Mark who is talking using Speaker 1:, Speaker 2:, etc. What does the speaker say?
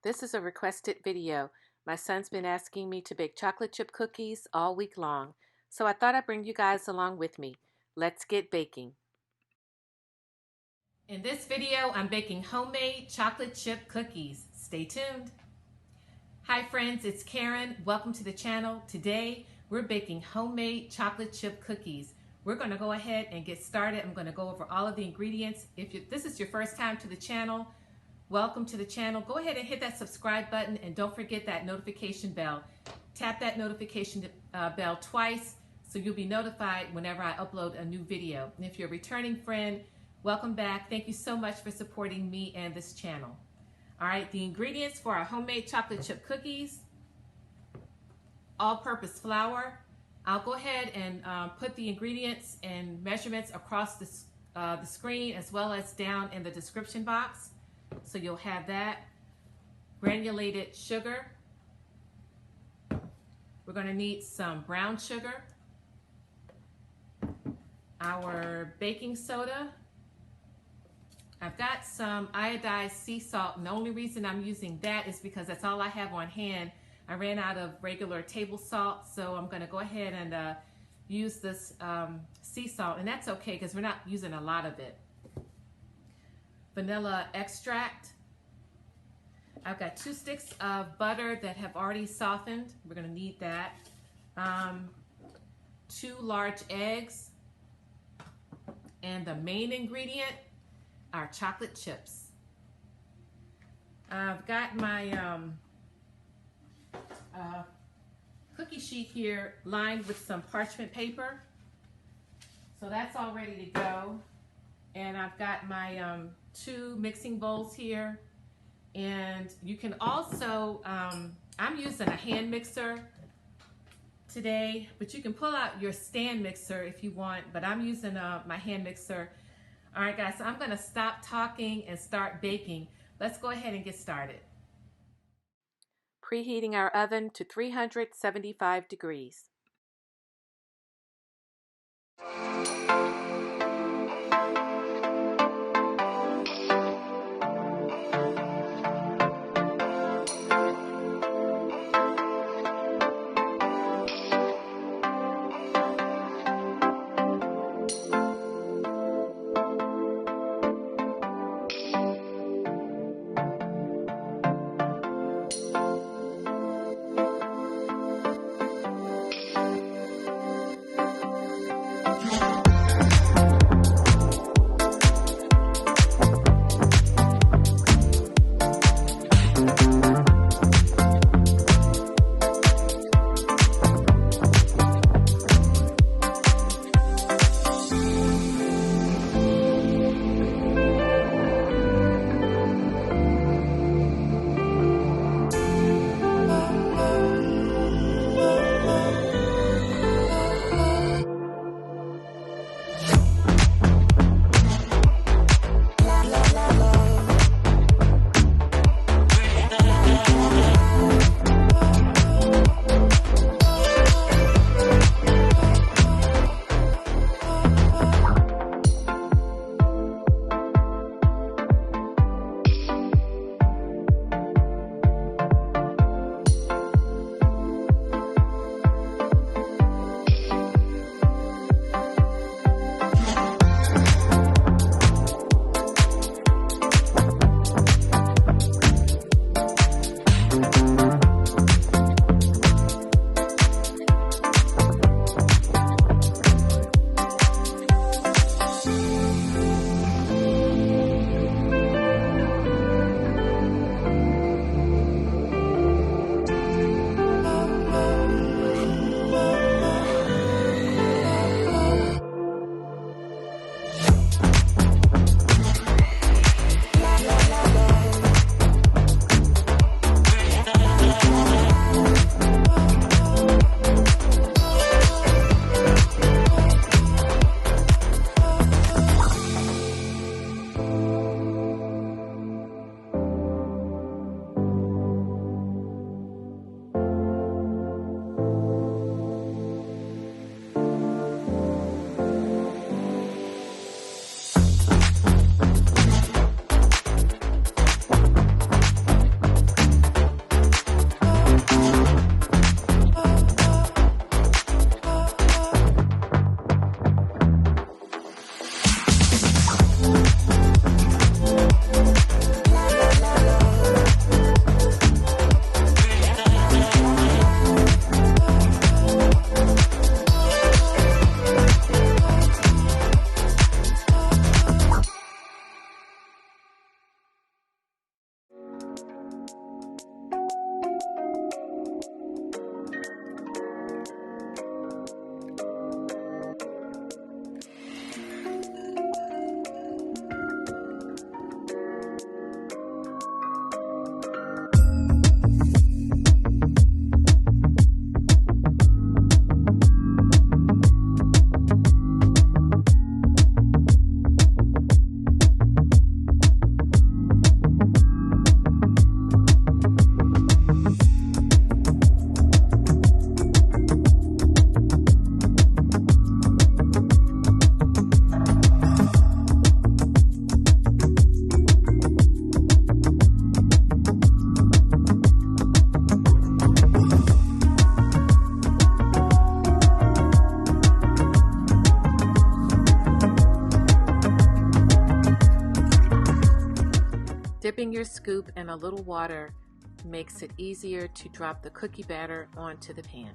Speaker 1: This is a requested video. My son's been asking me to bake chocolate chip cookies all week long, so I thought I'd bring you guys along with me. Let's get baking. In this video, I'm baking homemade chocolate chip cookies. Stay tuned. Hi friends, it's Karen. Welcome to the channel. Today, we're baking homemade chocolate chip cookies. We're going to go ahead and get started. I'm going to go over all of the ingredients. If this is your first time to the channel, welcome to the channel. Go ahead and hit that subscribe button and don't forget that notification bell. Tap that notification bell twice so you'll be notified whenever I upload a new video. And if you're a returning friend, welcome back. Thank you so much for supporting me and this channel. All right, the ingredients for our homemade chocolate chip cookies: all-purpose flour. I'll go ahead and put the ingredients and measurements across the screen as well as down in the description box, so you'll have that. Granulated sugar. We're going to need some brown sugar, our baking soda. I've got some iodized sea salt, and the only reason I'm using that is because that's all I have on hand. I ran out of regular table salt, so I'm going to go ahead and use this sea salt, and that's okay because we're not using a lot of it. Vanilla extract. I've got 2 sticks of butter that have already softened. We're going to need that. 2 large eggs. And the main ingredient, our chocolate chips. I've got my cookie sheet here lined with some parchment paper. So that's all ready to go. And I've got my 2 mixing bowls here. And you can also, I'm using a hand mixer today, but you can pull out your stand mixer if you want, but I'm using my hand mixer. All right, guys, so I'm gonna stop talking and start baking. Let's go ahead and get started. Preheating our oven to 375 degrees. Dipping your scoop in a little water makes it easier to drop the cookie batter onto the pan.